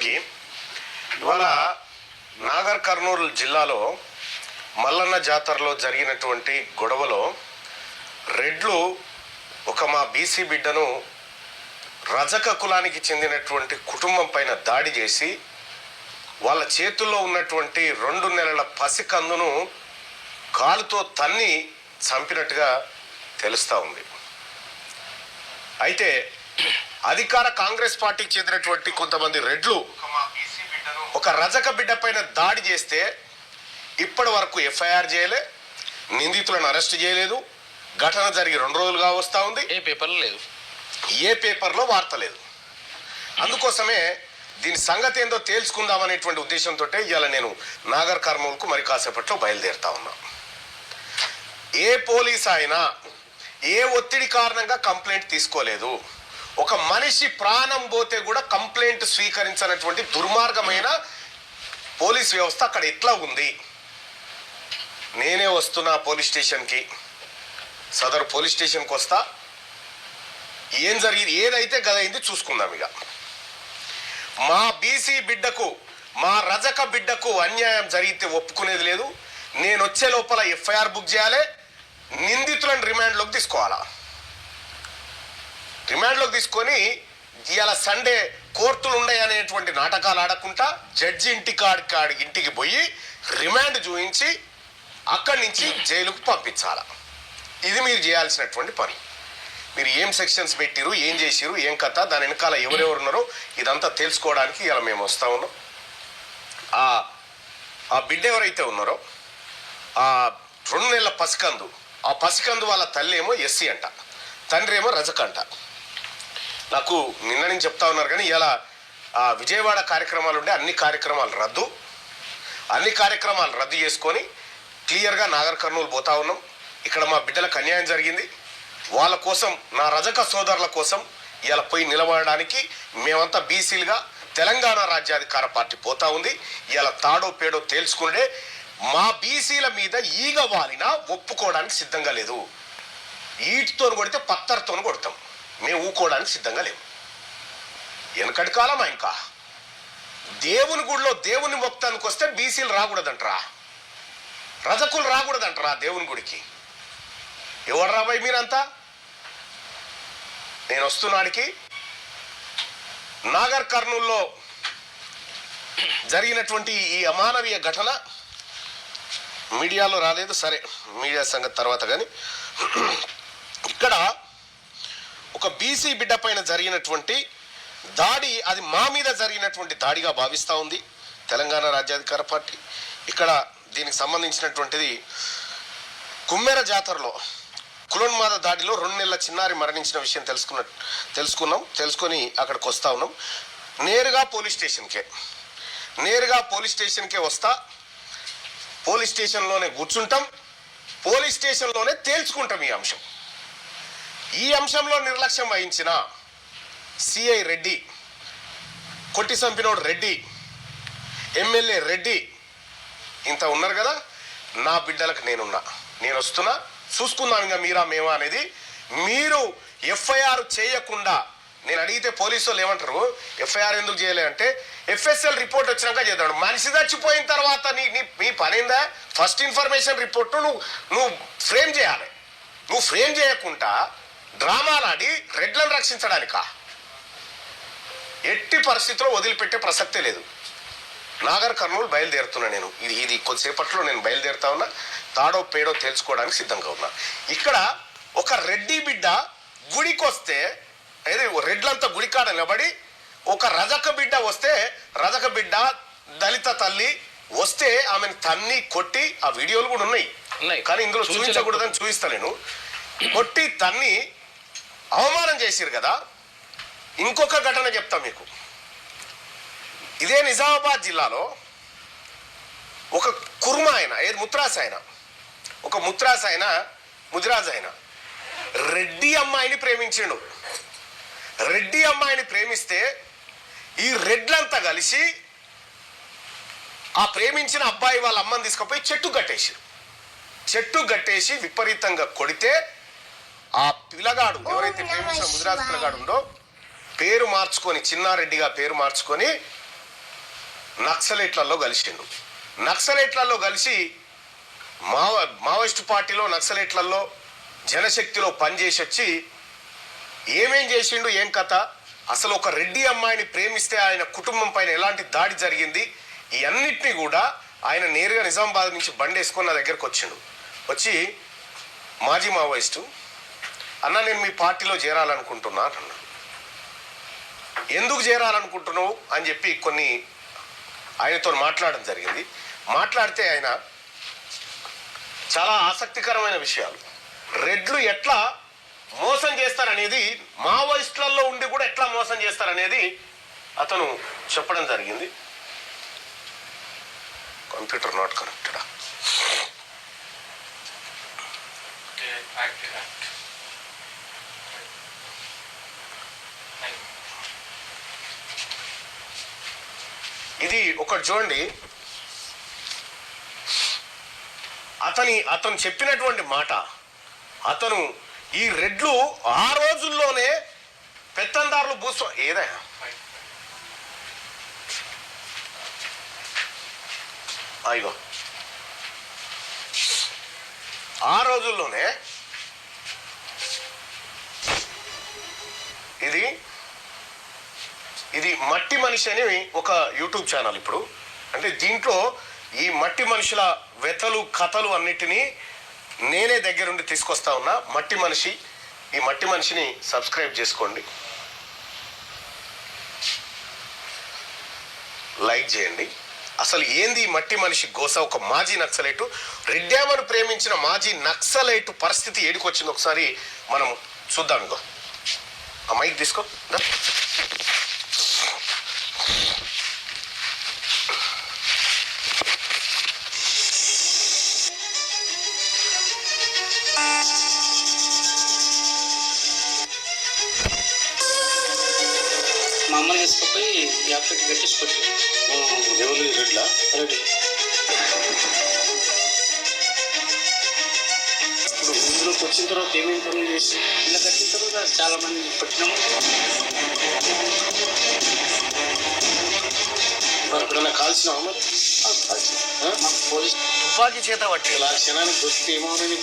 అందరికీ. ఇవాళ నాగర్ కర్నూలు జిల్లాలో మల్లన్న జాతరలో జరిగినటువంటి గొడవలో రెడ్లు ఒక మా బీసీ బిడ్డను రజక కులానికి చెందినటువంటి కుటుంబం పైన దాడి చేసి వాళ్ళ చేతుల్లో ఉన్నటువంటి 2 నెలల పసికందును కాలుతో తన్ని చంపినట్టుగా తెలుస్తూ ఉంది. అయితే అధికార కాంగ్రెస్ పార్టీకి చెందినటువంటి కొంతమంది రెడ్లు ఒక రజక బిడ్డ పైన దాడి చేస్తే ఇప్పటి వరకు ఎఫ్ఐఆర్ చేయలే, నిందితులను అరెస్ట్ చేయలేదు. ఘటన జరిగి 2 రోజులుగా వస్తూ ఉంది. ఏ పేపర్లో లేదు, ఏ పేపర్లో వార్త లేదు. అందుకోసమే దీని సంగతి ఏందో తేల్చుకుందామనేటువంటి ఉద్దేశంతో ఇవాళ నేను నాగర్ కర్నూలుకు మరి కాసేపట్లో బయలుదేరుతా ఉన్నా. ఏ పోలీస్ అయినా ఏ ఒత్తిడి కారణంగా కంప్లైంట్ తీసుకోలేదు. ఒక మనిషి ప్రాణం పోతే కూడా కంప్లైంట్ స్వీకరించినటువంటి దుర్మార్గమైన పోలీస్ వ్యవస్థ అక్కడ ఎట్లా ఉంది. నేనే వస్తున్నా పోలీస్ స్టేషన్కి, సదరు పోలీస్ స్టేషన్కి వస్తా. ఏం జరిగింది, ఏదైతే గదైంది చూసుకుందాం. ఇక మా బీసీ బిడ్డకు, మా రజక బిడ్డకు అన్యాయం జరిగితే ఒప్పుకునేది లేదు. నేను వచ్చే లోపల ఎఫ్ఐఆర్ బుక్ చేయాలి, నిందితులను రిమాండ్లోకి తీసుకోవాలా. రిమాండ్లోకి తీసుకొని ఇవాళ సండే కోర్టులు ఉన్నాయి అనేటువంటి నాటకాలు ఆడకుండా జడ్జి ఇంటికి పోయి రిమాండ్ చూపించి అక్కడి నుంచి జైలుకు పంపించాల. ఇది మీరు చేయాల్సినటువంటి పని. మీరు ఏం సెక్షన్స్ పెట్టిరు, ఏం చేసిరు, ఏం కథ, దాని వెనకాల ఎవరెవరు ఉన్నారో ఇదంతా తెలుసుకోవడానికి ఇలా మేము వస్తూ ఉన్నాం. ఆ బిడ్డ ఎవరైతే ఉన్నారో ఆ 2 నెలల పసికందు, ఆ పసికందు వాళ్ళ తల్లి ఏమో ఎస్సీ అంట, తండ్రి ఏమో రజక అంట. నాకు నిన్న నుంచి చెప్తా ఉన్నారు కానీ ఇలా విజయవాడ కార్యక్రమాలు ఉండే అన్ని కార్యక్రమాలు రద్దు చేసుకొని క్లియర్గా నాగర్ కర్నూలు పోతా ఉన్నాం. ఇక్కడ మా బిడ్డలకు అన్యాయం జరిగింది, వాళ్ళ కోసం, నా రజక సోదరుల కోసం ఇలా పోయి నిలబడడానికి మేమంతా బీసీలుగా తెలంగాణ రాజ్యాధికార పార్టీ పోతా ఉంది. ఇలా తాడో పేడో తేల్చుకుంటే మా బీసీల మీద ఈగ వాలినా ఒప్పుకోవడానికి సిద్ధంగా లేదు. ఈటితో కొడితే పత్తర్తో కొడతాం, మేము ఊకోవడానికి సిద్ధంగా లేవు. వెనకటి కాలమా, ఇంకా దేవుని గుడిలో దేవుని మొక్తానికి వస్తే బీసీలు రాకూడదంటరా, రజకులు రాకూడదంటరా దేవుని గుడికి. ఎవరు రాబాయి మీరంతా? నేను వస్తున్నాడికి నాగర్ కర్నూల్లో జరిగినటువంటి ఈ అమానవీయ ఘటన మీడియాలో రాలేదు, సరే మీడియా సంగతి తర్వాత. కానీ ఇక్కడ ఒక బీసీ బిడ్డ పైన జరిగినటువంటి దాడి, అది మా మీద జరిగినటువంటి దాడిగా భావిస్తూ ఉంది తెలంగాణ రాజ్యాధికార పార్టీ. ఇక్కడ దీనికి సంబంధించినటువంటిది కుమ్మెర జాతరలో కులోన్మాద దాడిలో 2 నెలల చిన్నారి మరణించిన విషయం తెలుసుకొని అక్కడికి వస్తూ ఉన్నాం. నేరుగా పోలీస్ స్టేషన్కే వస్తా. పోలీస్ స్టేషన్లోనే కూర్చుంటాం, పోలీస్ స్టేషన్లోనే తేల్చుకుంటాం ఈ అంశంలో నిర్లక్ష్యం వహించిన సిఐ రెడ్డి, కొట్టి చంపినోడు రెడ్డి, ఎమ్మెల్యే రెడ్డి ఇంత ఉన్నారు కదా. నా బిడ్డలకు నేను వస్తున్నా, చూసుకుందాం ఇంకా మీరా మేమా అనేది. మీరు ఎఫ్ఐఆర్ చేయకుండా, నేను అడిగితే పోలీసు వాళ్ళు ఏమంటారు, ఎఫ్ఐఆర్ ఎందుకు చేయలే అంటే ఎఫ్ఎస్ఎల్ రిపోర్ట్ వచ్చినాక చేద్దాడు. మనిషి చచ్చిపోయిన తర్వాత నీ పనిందా? ఫస్ట్ ఇన్ఫర్మేషన్ రిపోర్ట్ నువ్వు ఫ్రేమ్ చేయాలి. నువ్వు ఫ్రేమ్ చేయకుండా డ్రామాలాడి రెడ్లను రక్షించడానికా? ఎట్టి పరిస్థితిలో వదిలిపెట్టే ప్రసక్తే లేదు. నాగర్ కర్నూలు బయలుదేరుతున్నా నేను. ఇది కొద్దిసేపట్లో నేను బయలుదేరుతా ఉన్నా. తాడో పేడో తేల్చుకోవడానికి సిద్ధంగా ఉన్నా. ఇక్కడ ఒక రెడ్డి బిడ్డ గుడికి వస్తే, రెడ్లంతా గుడికాడ నిలబడి, ఒక రజక బిడ్డ వస్తే, రజక బిడ్డ దళిత తల్లి వస్తే ఆమెను తన్ని కొట్టి, ఆ వీడియోలు కూడా ఉన్నాయి కానీ ఇందులో చూపించకూడదని చూపిస్తా నేను, కొట్టి తన్ని అవమానం చేసిరు కదా. ఇంకొక ఘటన చెప్తా మీకు. ఇదే నిజామాబాద్ జిల్లాలో ఒక కుర్మ ఆయన, ముదిరాజ్ ఆయన రెడ్డి అమ్మాయిని ప్రేమించిండు. రెడ్డి అమ్మాయిని ప్రేమిస్తే ఈ రెడ్లంతా కలిసి ఆ ప్రేమించిన అబ్బాయి వాళ్ళ అమ్మని తీసుకుపోయి చెట్టు కట్టేసి విపరీతంగా కొడితే ఆ పిల్లగాడు ఎవరైతే ప్రేమించిన ముదిరాజు పిల్లగాడు ఉందో పేరు మార్చుకొని, చిన్నారెడ్డిగా పేరు మార్చుకొని నక్సలైట్లలో కలిసిండు. నక్సలైట్లలో కలిసి మావోయిస్టు పార్టీలో నక్సలైట్లలో జనశక్తిలో పనిచేసి వచ్చి ఏమేం చేసిండు, ఏం కథ, అసలు ఒక రెడ్డి అమ్మాయిని ప్రేమిస్తే ఆయన కుటుంబం పైన ఎలాంటి దాడి జరిగింది, ఈ అన్నిటినీ కూడా ఆయన నేరుగా నిజామాబాద్ నుంచి బండి వేసుకొని నా దగ్గరకు వచ్చిండు. వచ్చి మాజీ మావోయిస్టు అన్న నేను మీ పార్టీలో చేరాలనుకుంటున్నా అన్నాడు. ఎందుకు చేరాలనుకుంటున్నావు అని చెప్పి కొన్ని ఆయనతో మాట్లాడడం జరిగింది. మాట్లాడితే ఆయన చాలా ఆసక్తికరమైన విషయాలు, రెడ్లు ఎట్లా మోసం చేస్తారనేది, మావోయిస్టులలో ఉండి కూడా ఎట్లా మోసం చేస్తారనేది అతను చెప్పడం జరిగింది. కంప్యూటర్ నాట్ కనెక్టెడా? ఇది ఒకటి చూడండి, అతను చెప్పినటువంటి మాట. అతను ఈ రెడ్లు ఆ రోజుల్లోనే పెత్తందారులు ఏదా అయ్యో ఆ రోజుల్లోనే ఇది మట్టి మనిషి అని ఒక యూట్యూబ్ ఛానల్. ఇప్పుడు అంటే దీంట్లో ఈ మట్టి మనుషుల వెతలు కథలు అన్నిటినీ నేనే దగ్గరుండి తీసుకొస్తా ఉన్నా. మట్టి మనిషి, ఈ మట్టి మనిషిని సబ్స్క్రైబ్ చేసుకోండి, లైక్ చేయండి. అసలు ఏంది ఈ మట్టి మనిషి గోస? ఒక మాజీ నక్సలైటు, రెడ్డామను ప్రేమించిన మాజీ నక్సలైటు పరిస్థితి ఏడికొచ్చింది ఒకసారి మనం చూద్దాం. ఇంకో ఆ మైక్ తీసుకో. మా అమ్మని తీసుకుపోయి యాప్కి పెట్టించుకోవచ్చు. ఎవరు రెడ్లా? రెడ్డి ఇప్పుడు ఇందులోకి వచ్చిన తర్వాత ఏమేమి పనులు చేసి ఇలా కట్టిన తర్వాత చాలా మంది పెట్టినాము. ఎప్పుడైనా కాల్చినావా మరి? పోలీస్ తుపాకీ చేత పట్టి ఇలా క్షణానికి దొరికితే ఏమవుతుంది?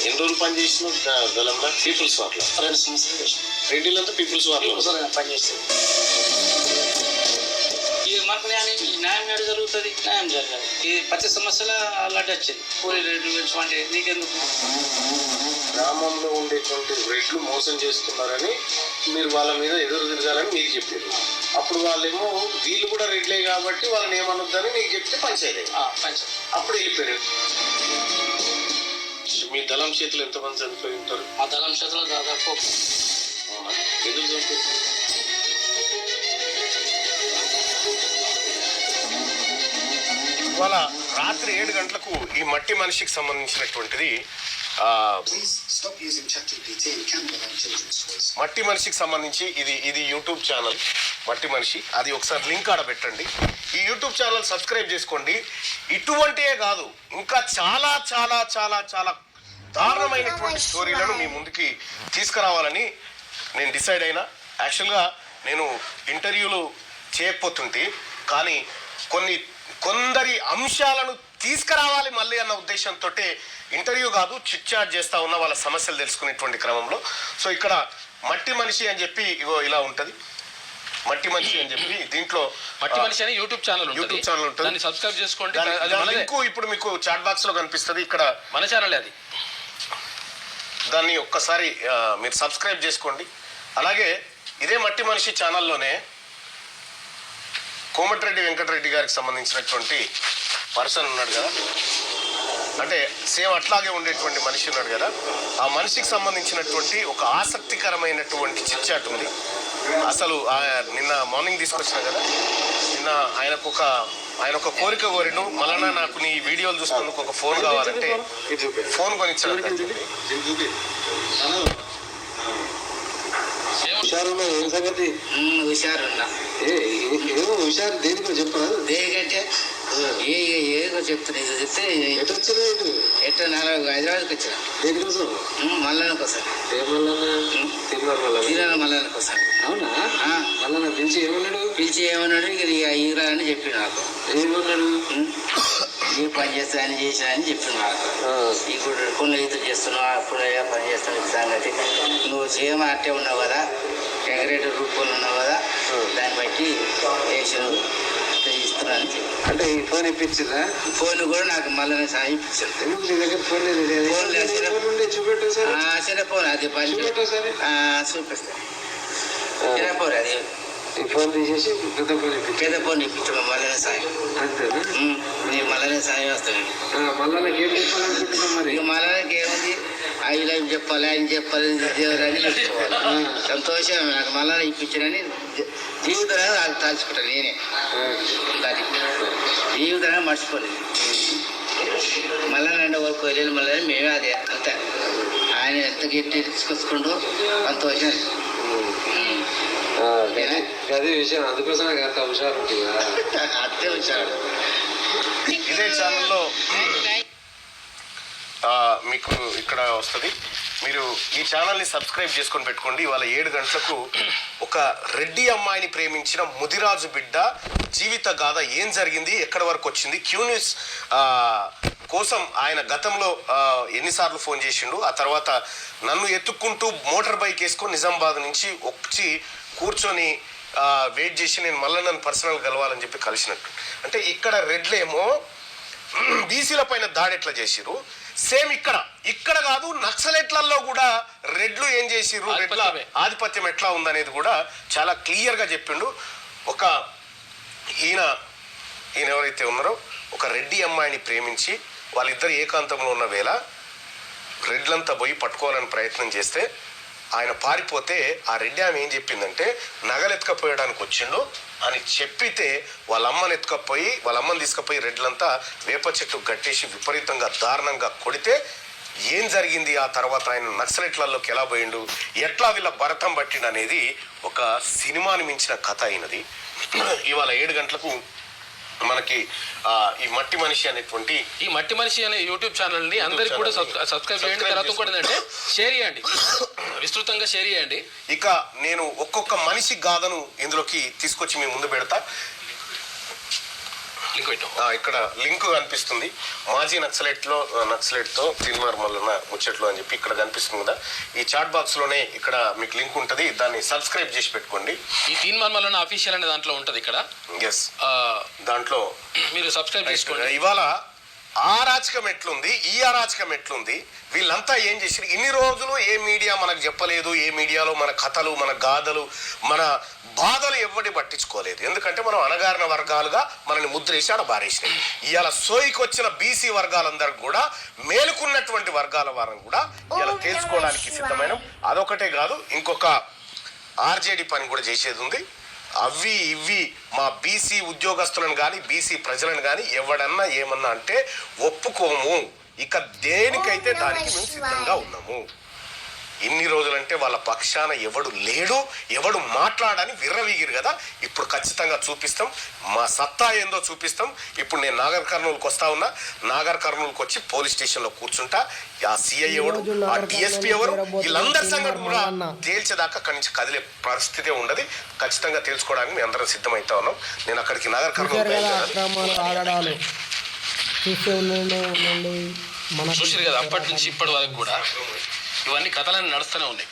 ఎన్ని రోజులు పని చేసిన దళంలో? పీపుల్స్ వార్లో 2 సంవత్సరాలు చేసిన రెడ్డిలంతా పీపుల్స్ వార్లో పనిచేస్తుంది. ఇది మనకు న్యాయం ఎక్కడ జరుగుతుంది? న్యాయం జరగాలి. ఇది ప్రతి సమస్యల అలాంటి వచ్చింది. పోలీ రెడ్లు పెంచమంటే నీకెందుకు? గ్రామంలో ఉండేటువంటి రెడ్లు మోసం చేస్తున్నారని మీరు వాళ్ళ మీద ఎదురు తిరగాలని మీకు చెప్పారు. అప్పుడు వాళ్ళేమో వీళ్ళు కూడా రెడ్లే కాబట్టి వాళ్ళని ఏమనొద్దని మీకు చెప్తే పంచాయతీ అప్పుడు వెళ్ళిపోయారు. మీ దళం చేతులు ఎంతమంది చనిపోయి ఉంటారు? మా దళం చేతులు దాదాపు ఎందుకు చనిపోయి? ఇవాళ రాత్రి 7 గంటలకు ఈ మట్టి మనిషికి సంబంధించినటువంటిది మట్టి మనిషికి సంబంధించి ఇది యూట్యూబ్ ఛానల్ మట్టి మనిషి. అది ఒకసారి లింక్ ఆడ పెట్టండి. ఈ యూట్యూబ్ ఛానల్ సబ్స్క్రైబ్ చేసుకోండి. ఇటువంటివే కాదు, ఇంకా చాలా చాలా చాలా చాలా దారుణమైనటువంటి స్టోరీలను మీ ముందుకి తీసుకురావాలని నేను డిసైడ్ అయినా. యాక్చువల్గా నేను ఇంటర్వ్యూలు చేయకపోతుంటే, కానీ కొందరి అంశాలను తీసుకురావాలి మళ్ళీ అన్న ఉద్దేశంతో ఇంటర్వ్యూ కాదు, చిట్ చాట్ చేస్తా ఉన్న వాళ్ళ సమస్యలు తెలుసుకునేటువంటి క్రమంలో. సో ఇక్కడ మట్టి మనిషి అని చెప్పి ఇగో ఇలా ఉంటుంది, మట్టి మనిషి అని చెప్పి. దీంట్లో మట్టి మనిషి అని యూట్యూబ్ ఛానల్ ఉంటుంది, దాన్ని సబ్స్క్రైబ్ చేసుకోండి. ఇప్పుడు మీకు చాట్ బాక్స్ లో కనిపిస్తుంది, ఇక్కడ మన ఛానల్ అది. దాన్ని ఒక్కసారి మీరు సబ్స్క్రైబ్ చేసుకోండి. అలాగే ఇదే మట్టి మనిషి ఛానల్లోనే కోమటిరెడ్డి వెంకటరెడ్డి గారికి సంబంధించినటువంటి పర్సన్ ఉన్నాడు కదా, అంటే సేమ్ అట్లాగే ఉండేటువంటి మనిషి ఉన్నాడు కదా, ఆ మనిషికి సంబంధించినటువంటి ఒక ఆసక్తికరమైనటువంటి చిట్ చాట్ ఉంది. అసలు నిన్న మార్నింగ్ తీసుకొచ్చిన కదా, నిన్న ఆయన ఒక కోరిక కోరిను, మళ్ళా నాకు నీ వీడియోలు చూసినందుకు ఒక ఫోన్ కావాలంటే ఫోన్ కొనిచ్చాడు. హుషారున్నా ఏం సంగతి? హుషారున్నా హుషారు దేనికో చెప్పరా? దేనికంటే ఏదో చెప్తున్నా ఇది చెప్తే ఎటు వచ్చినా ఇటు ఎట్లా 4 హైదరాబాద్కి వచ్చిన దేనికోసం? మల్లన్న కోసం ఏమన్నా తిన్నారు మళ్ళా? తీరాల మల్లన్న కోసం. అవునా? మళ్ళా నా పిలిచి ఏమన్నాడు? పిలిచి ఏమన్నాడు ఇక ఈరా అని చెప్పి నాకు ఏమన్నాడు? ఏ పని చేస్తా అని చేసినా అని చెప్పి నాకు ఇప్పుడు కొన్ని ఈతలు చేస్తున్నావు అప్పుడు ఏ పని చేస్తున్నావు సంగతి నువ్వు చేయమని అట్టే ఉన్నావు కదా ఎగరేటర్ రూపంలో ఉన్నావు కదా దాన్ని బట్టి స్టేషన్ ఇస్తున్నాను చెప్పి. అంటే ఈ ఫోన్ ఇప్పించిందా? ఫోన్ కూడా నాకు మళ్ళీ సాయం ఇప్పించాను. ఎందుకు నీ దగ్గర ఫోన్ లేదు? ఫోన్ లేదు. చూపెట్టు సార్. చిన్న ఫోన్ అది పని చూపెట్టు సార్. చూపిస్తాను. చిన్న ఫోన్ అది ఈ ఫోన్ తీసేసి పెద్ద ఫోన్ ఇప్పించు. పెద్ద ఫోన్ ఇప్పించడం మళ్ళీ సాయం. అంతేనా? నేను మళ్ళీ సాయం వస్తాను. మళ్ళా నాకు ఏం చెప్పాలనుకుంటున్నాం మరి? ఇక మళ్ళీ ఏముంది ఆయన చెప్పాలి ఆయన చెప్పాలి దేవుడని చెప్పుకోవాలి. సంతోషం నాకు మళ్ళీ ఇప్పించానని జీవితంలో నాకు తలుచుకుంటాను నేనే. దాన్ని జీవితంలో మర్చిపోలేదు. మళ్ళీ అంటే వరకు వెళ్ళి మళ్ళీ మేమే అదే అంతే. ఆయన ఎంత గట్టి తీసుకొచ్చుకుంటూ సంతోషం. అదే విషయం, అందుకోసం నాకు అంత హుషారు ఉంటుందా? అత్తే వచ్చాడు. ఇదే ఛానల్లో మీకు ఇక్కడ వస్తుంది. మీరు ఈ ఛానల్ని సబ్స్క్రైబ్ చేసుకొని పెట్టుకోండి. ఇవాళ 7 గంటలకు ఒక రెడ్డి అమ్మాయిని ప్రేమించిన ముదిరాజు బిడ్డ జీవిత గాథ ఏం జరిగింది, ఎక్కడి వరకు వచ్చింది, క్యూ న్యూస్ కోసం ఆయన గతంలో ఎన్నిసార్లు ఫోన్ చేసిండు, ఆ తర్వాత నన్ను ఎత్తుక్కుంటూ మోటార్ బైక్ వేసుకొని నిజామాబాద్ నుంచి వచ్చి కూర్చొని వెయిట్ చేసి నేను మళ్ళీ నన్ను పర్సనల్ కలవాలని చెప్పి కలిసినట్టు. అంటే ఇక్కడ రెడ్లేమో బీసీల పైన దాడి ఎట్లా చేసిరు, సేమ్ ఇక్కడ కాదు నక్సలెట్లలో కూడా రెడ్లు ఏం చేసిర్రు, రెడ్ల ఆధిపత్యం ఎట్లా ఉందనేది కూడా చాలా క్లియర్గా చెప్పిండు. ఈయన ఎవరైతే ఉన్నారో ఒక రెడ్డి అమ్మాయిని ప్రేమించి వాళ్ళిద్దరు ఏకాంతంలో ఉన్న వేళ రెడ్లంతా పోయి పట్టుకోవాలని ప్రయత్నం చేస్తే ఆయన పారిపోతే ఆ రెడ్డి ఆమె ఏం చెప్పిందంటే నగలెత్తుకపోయడానికి వచ్చిండు అని చెప్పితే వాళ్ళ అమ్మని తీసుకుపోయి రెడ్లంతా వేప చెట్టు కట్టేసి విపరీతంగా దారుణంగా కొడితే ఏం జరిగింది, ఆ తర్వాత ఆయన నక్సలెట్లలోకి ఎలా పోయిండు, ఎట్లా వీళ్ళ భరతం పట్టిండు అనేది ఒక సినిమాని మించిన కథ అయినది. ఇవాళ 7 గంటలకు మనకి ఈ మట్టి మనిషి అనే యూట్యూబ్ ఛానల్ ని అందరికి కూడా సబ్స్క్రైబ్ చేయండి. తర్వాత కూడా ఏంటంటే షేర్ చేయండి, విస్తృతంగా షేర్ చేయండి. ఇక నేను ఒక్కొక్క మనిషి గాథను ఇందులోకి తీసుకొచ్చి మీ ముందు పెడతా. ఇక్కడ లింక్ కనిపిస్తుంది. మాజీ నక్సలెట్తో తీన్మార్ మల్లన్న ముచ్చట్లు అని చెప్పి ఇక్కడ కనిపిస్తుంది కదా. ఈ చాట్ బాక్స్ లోనే ఇక్కడ మీకు లింక్ ఉంటుంది, దాన్ని సబ్స్క్రైబ్ చేసి పెట్టుకోండి. ఈ తీన్మార్ మల్లన్న అఫీషియల్ అనే దాంట్లో ఉంటుంది. ఇక్కడ దాంట్లో మీరు సబ్స్క్రైబ్ చేసుకోండి. ఇవాళ ఆ అరాచకం ఎట్లుంది, ఈ అరాచకం ఎట్లుంది, వీళ్ళంతా ఏం చేశారు, ఇన్ని రోజులు ఏ మీడియా మనకు చెప్పలేదు, ఏ మీడియాలో మన కథలు, మన గాథలు, మన బాధలు ఎవరిని పట్టించుకోలేదు. ఎందుకంటే మనం అణగారిన వర్గాలుగా మనల్ని ముద్రేసి ఆడ బారేసినాయి. ఇవాళ సోయికి వచ్చిన బీసీ వర్గాలందరికి కూడా మేలుకున్నటువంటి వర్గాల వారిని కూడా ఇలా తెలుసుకోవడానికి సిద్ధమైన. అదొకటే కాదు, ఇంకొక ఆర్జేడీ పని కూడా చేసేది ఉంది. అవి ఇవి మా బీసీ ఉద్యోగస్తులను కానీ బీసీ ప్రజలను కానీ ఎవడన్నా ఏమన్నా అంటే ఒప్పుకోము. ఇక దేనికైతే దానికి మేము సిద్ధంగా ఉన్నాము. ఇన్ని రోజులంటే వాళ్ళ పక్షాన ఎవడు లేడు, ఎవడు మాట్లాడని విర్రవీగిరు కదా. ఇప్పుడు ఖచ్చితంగా చూపిస్తాం, మా సత్తా ఏందో చూపిస్తాం. ఇప్పుడు నేను నాగర్ కర్నూలుకి వస్తా ఉన్నా. నాగర్ కర్నూలుకి వచ్చి పోలీస్ స్టేషన్లో కూర్చుంటా. ఆ సిఐ ఎవడు, ఆ డిఎస్పీ ఎవరు, వీళ్ళందరి సంగతి కూడా తేల్చేదాకా అక్కడి నుంచి కదిలే పరిస్థితే ఉండదు. ఖచ్చితంగా తెలుసుకోవడానికి మేము అందరం సిద్ధమవుతా ఉన్నాం. నేను అక్కడికి నాగర్ కర్నూలు చూసారు కదా. అప్పటి నుంచి ఇప్పటి వరకు కూడా ఇవన్నీ కథలన్నీ నడుస్తూనే ఉన్నాయి.